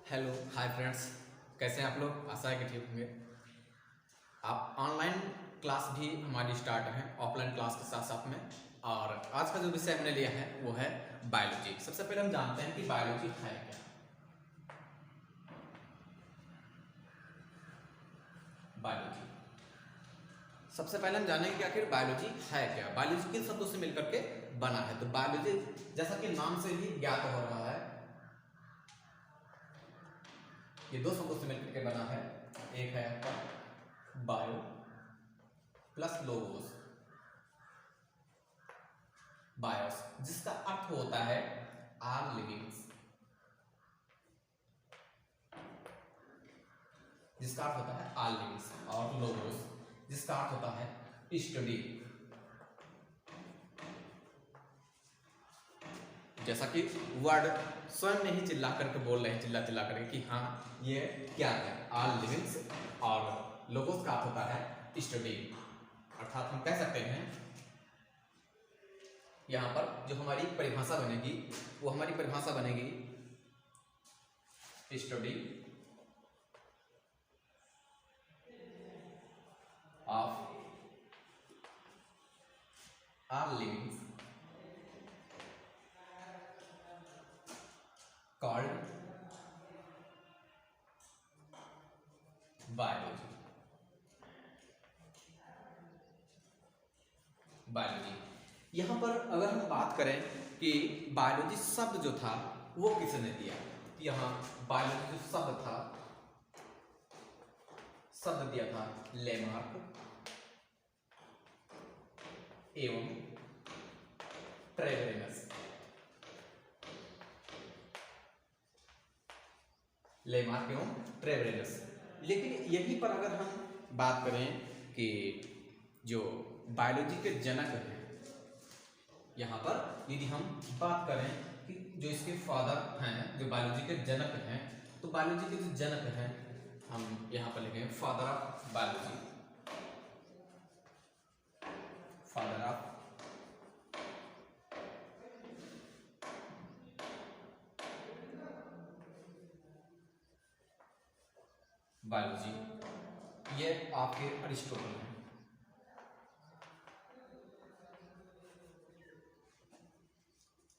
Hello hi friends, कैसे हैं आप लोग। आशा है कि ठीक होंगे। आप ऑनलाइन क्लास भी हमारी स्टार्ट है ऑफलाइन क्लास के साथ साथ में। और आज का जो विषय हमने लिया है वो है बायोलॉजी। सबसे पहले हम जानते हैं कि बायोलॉजी है क्या। बायोलॉजी सबसे पहले हम जानेंगे कि आखिर बायोलॉजी है क्या। बायोलॉजी किन शब्दों से मिलकर के बना है। तो बायोलॉजी जैसा कि नाम से ही ज्ञात हो रहा है, ये दो शब्दों से मिलकर के बना है। एक है आपका बायो प्लस लोगोस, बायोस, जिसका अर्थ होता है आर लिविंग्स, जिसका अर्थ होता है आर लिविंग्स, और लोगोस जिसका अर्थ होता है स्टडी। जैसा कि वर्ड स्वयं में ही चिल्ला करके बोल रहे हैं, चिल्ला चिल्ला करके कि हाँ ये क्या है, आल लिविंग्स, और लोगोस का अर्थ होता है स्टडी। अर्थात हम कह सकते हैं यहां पर जो हमारी परिभाषा बनेगी वो हमारी परिभाषा बनेगी study of all livings called biology. Biology यहां पर अगर हम बात करें कि बायोलॉजी शब्द जो था वो किसने दिया, यहां बायोलॉजी जो शब्द था, शब्द दिया था लेमार्क एवं ट्रेवेरेनस। लेमार्क एवं ट्रेवेरेनस। लेकिन यहीं पर अगर हम बात करें कि जो बायोलॉजी के जनक हैं, यहाँ पर यदि हम बात करें कि जो इसके फादर हैं, जो बायोलॉजी के जनक हैं, तो बायोलॉजी के जो जनक हैं हम यहाँ पर लिखेंगे father of biology, father of biology, ये आपके अरिस्टोटल हैं।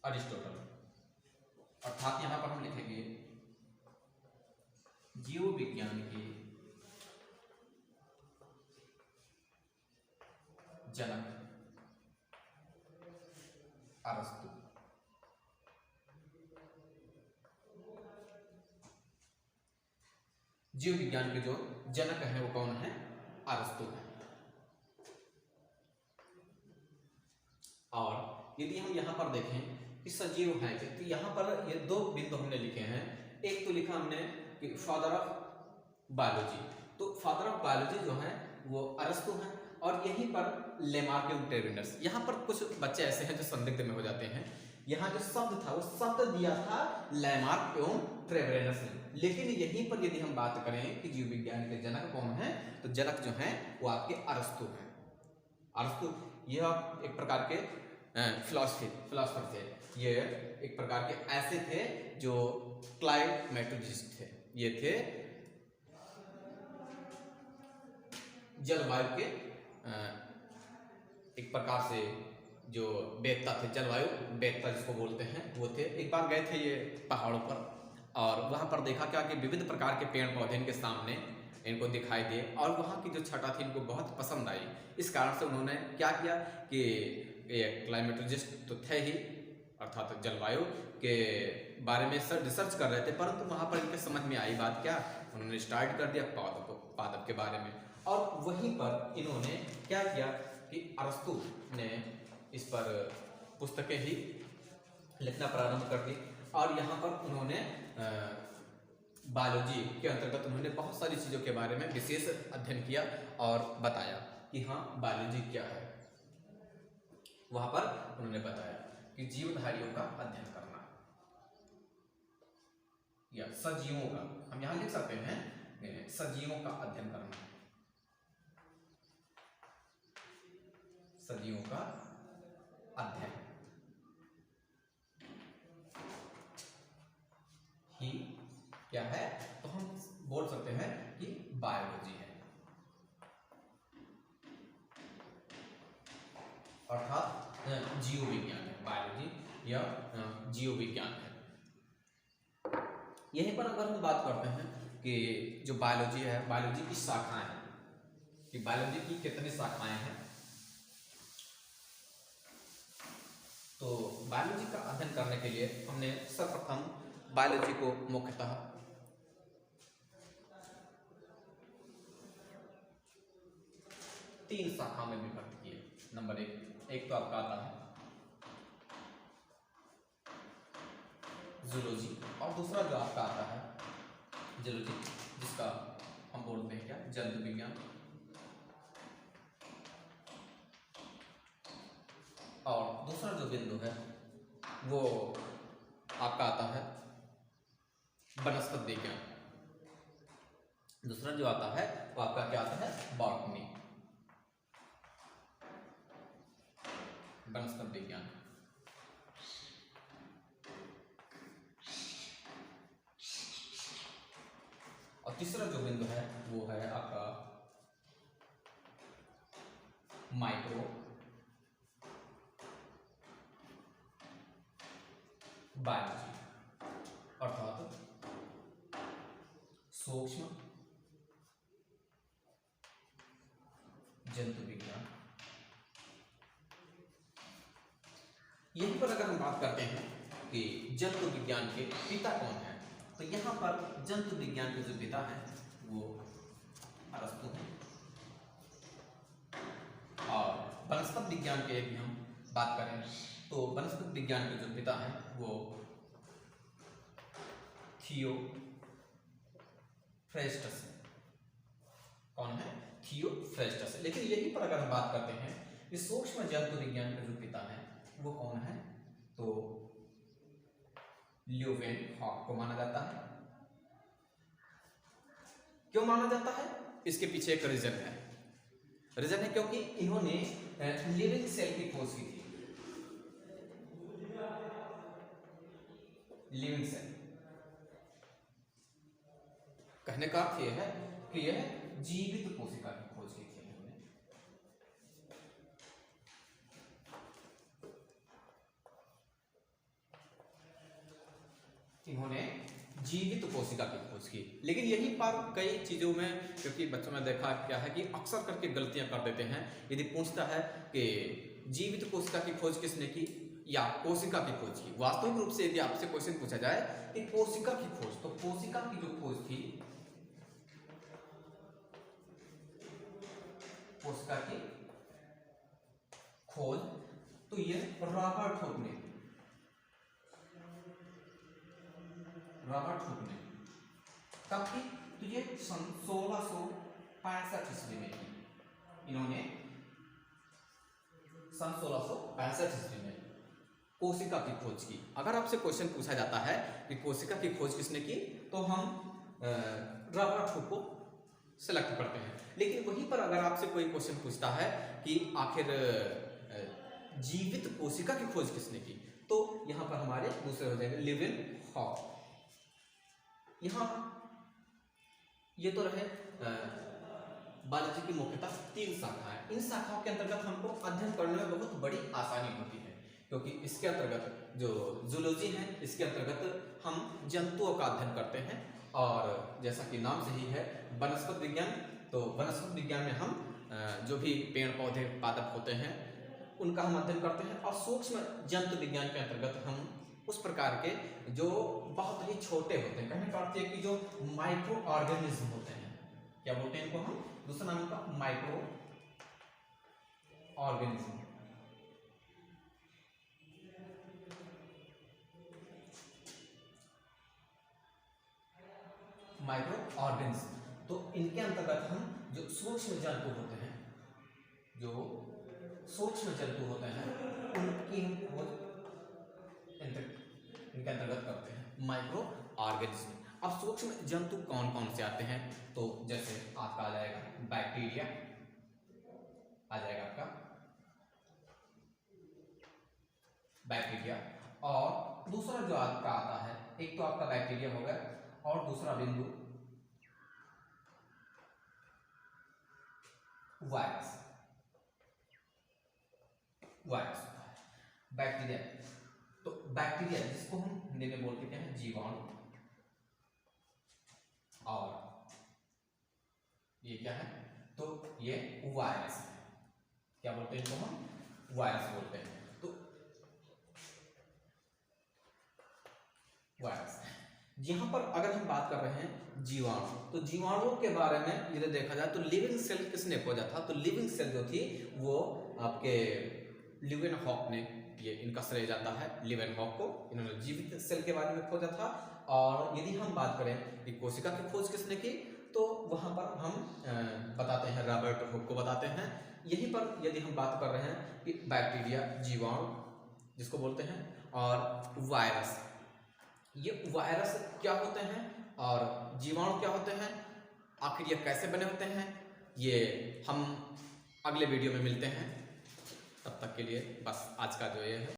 अरिस्टोटल अर्थात यहां पर हम लिखेंगे जीव विज्ञान के जनक अरस्तु। जीव विज्ञान के जो जनक हैं वो कौन है, अरस्तु हैं। और यदि हम यहां पर देखें कि सजीव है, तो यहां पर ये दो बिंदु हमने लिखे हैं। एक तो लिखा हमने कि फादर ऑफ बायोलॉजी, तो फादर ऑफ बायोलॉजी जो है वो अरस्तु हैं। और यहीं पर लेमार्क एवं ट्रेवेरेनस, यहाँ पर कुछ बच्चे ऐसे हैं जो संदिग्ध में हो जाते हैं। यहाँ जो शब्द था वो शब्द दिया था लेमार्क एवं ट्रेवेरेनस ने, लेकिन यहीं पर यदि हम बात करें कि जीव विज्ञान के जनक कौन है, तो जनक जो हैं वो आपके अरस्तु हैं। अरस्तु यह एक प्रकार के फिलोसफर थे। ये एक प्रकार के ऐसे थे जो क्लाइमेटोलॉजिस्ट थे। ये थे जलवायु के एक प्रकार से जो वेदता थे, जलवायु वेदता जिसको बोलते हैं, वो थे। एक बार गए थे ये पहाड़ों पर, और वहां पर देखा क्या कि विविध प्रकार के पेड़ पौधे इनके सामने इनको दिखाई दिए, और वहाँ की जो छटा थी इनको बहुत पसंद आई। इस कारण से उन्होंने क्या किया कि ये क्लाइमेटोलॉजिस्ट तो थे ही, अर्थात जलवायु के बारे में रिसर्च कर रहे थे, परंतु वहाँ पर इनके समझ में आई बात क्या, उन्होंने स्टार्ट कर दिया पादप के बारे में। और वहीं पर इन्होंने क्या किया कि अरस्तु ने इस पर पुस्तकें ही लिखना प्रारंभ कर दी, और यहाँ पर उन्होंने बायोलॉजी के अंतर्गत उन्होंने बहुत सारी चीज़ों के बारे में विशेष अध्ययन किया और बताया कि हाँ बायोलॉजी क्या है। वहां पर उन्होंने बताया कि जीवधारियों का अध्ययन करना या सजीवों का, हम यहां लिख सकते हैं सजीवों का अध्ययन करना, सजीवों का अध्ययन ही क्या है, तो हम बोल सकते हैं कि बायोलॉजी है, अर्थात जीव विज्ञान है, बायोलॉजी या जीव विज्ञान है। यहीं पर अगर हम बात करते हैं कि जो बायोलॉजी है, बायोलॉजी की शाखाएं हैं, कि बायोलॉजी की कितनी शाखाएं हैं, तो बायोलॉजी का अध्ययन करने के लिए हमने सर्वप्रथम बायोलॉजी को मुख्यतः तीन शाखा में विभक्त किए। नंबर एक तो आपका आता है जूलॉजी, और दूसरा जो आपका आता है जूलॉजी, जिसका हम बोलते हैं क्या, जंतु विज्ञान, और दूसरा जो बिंदु है वो आपका आता है वनस्पति विज्ञान। दूसरा जो आता है वो आपका क्या आता है, बॉटनी, वनस्पति विज्ञान। और तीसरा जो बिंदु है वो है आपका माइक्रो बायोलॉजी, अर्थात सूक्ष्म जंतु विज्ञान। यहीं पर अगर हम बात करते हैं कि जंतु विज्ञान के पिता कौन है, तो यहाँ पर जंतु विज्ञान के जो पिता हैं वो अरस्तु हैं, और वनस्पति विज्ञान के भी हम बात करें तो वनस्पति विज्ञान के जो पिता हैं वो थियोफ्रेस्टस है। कौन है, थियोफ्रेस्टस है। लेकिन यहीं पर अगर हम बात करते हैं कि सूक्ष्म जंतु विज्ञान के जो पिता हैं वो कौन है, तो ल्यूवेनहॉक को माना जाता है। क्यों माना जाता है, इसके पीछे एक रीजन है। रीजन है क्योंकि इन्होंने लिविंग सेल की खोज की थी। लिविंग सेल कहने का अर्थ यह है कि यह जीवित कोशिका की खोज की थी इन्होंने जीवित कोशिका की खोज की। लेकिन यहीं पर कई चीजों में, क्योंकि बच्चों ने देखा क्या है कि अक्सर करके गलतियां कर देते हैं। यदि पूछता है कि जीवित कोशिका की खोज किसने की या कोशिका की खोज की, वास्तविक रूप से यदि आपसे क्वेश्चन पूछा जाए कि कोशिका की खोज, तो कोशिका की जो खोज थी, कोशिका की खोज, तो ये रॉबर्ट हुक ने कब की, तो ये सन 1665 ईस्वी में की। इन्होंने सन 1665 ईस्वी में कोशिका की खोज की। अगर आपसे क्वेश्चन पूछा जाता है कि कोशिका की खोज किसने की, तो हम रॉबर्ट हुक को सिलेक्ट करते हैं। लेकिन वहीं पर अगर आपसे कोई क्वेश्चन पूछता है कि आखिर जीवित कोशिका की खोज किसने की, तो यहां पर हमारे दूसरे हो जाएंगे ल्यूवेनहॉक। यहाँ ये तो रहे बायोलॉजी की मुख्यतः तीन शाखाएं। इन शाखाओं के अंतर्गत हमको अध्ययन करने में बहुत बड़ी आसानी होती है, क्योंकि इसके अंतर्गत जो जूलॉजी है, इसके अंतर्गत हम जंतुओं का अध्ययन करते हैं, और जैसा कि नाम से ही है वनस्पति विज्ञान, तो वनस्पति विज्ञान में हम जो भी पेड़ पौधे पादप होते हैं उनका हम अध्ययन करते हैं। और सूक्ष्म जंतु विज्ञान के अंतर्गत हम उस प्रकार के जो बहुत ही छोटे होते हैं, कहने का अर्थ है कि जो माइक्रो ऑर्गेनिज्म होते हैं, क्या बोलते हैं इनको हम, दूसरा नाम का माइक्रो ऑर्गेनिज्म। माइक्रो ऑर्गेनिज्म, तो इनके अंतर्गत हम जो सूक्ष्म जंतु होते हैं, जो सूक्ष्म जंतु होते हैं उनकी हम खोज इनके अंतर्गत करते हैं, माइक्रो ऑर्गेनिज्म। अब सूक्ष्म जंतु कौन कौन से आते हैं, तो जैसे आपका आ जाएगा बैक्टीरिया, आ जाएगा आपका बैक्टीरिया, और दूसरा जो आपका आता है, एक तो आपका बैक्टीरिया हो गया, और दूसरा बिंदु वायरस वायरस होता है। बैक्टीरिया, तो बैक्टीरिया जिसको हम हिंदी में बोलते क्या है, जीवाणु, और ये क्या है, तो ये वायरस है। क्या बोलते हैं इनको हम, वायरस बोलते हैं। तो वायरस, यहां पर अगर हम बात कर रहे हैं जीवाणु, तो जीवाणुओं के बारे में यदि देखा जाए तो लिविंग सेल किसने खोजा था, तो लिविंग सेल जो थी वो आपके लीवेनहॉक ने, ये इनका श्रेय जाता है लीवेनहॉक को, इन्होंने जीवित सेल के बारे में खोजा था। और यदि हम बात करें कि कोशिका की खोज किसने की, तो वहां पर हम बताते हैं रॉबर्ट हुक को बताते हैं। यहीं पर यदि हम बात कर रहे हैं कि बैक्टीरिया, जीवाणु जिसको बोलते हैं, और वायरस, ये वायरस क्या होते हैं और जीवाणु क्या होते हैं, आखिर ये कैसे बने होते हैं, ये हम अगले वीडियो में मिलते हैं। तब तक के लिए बस आज का जो ये है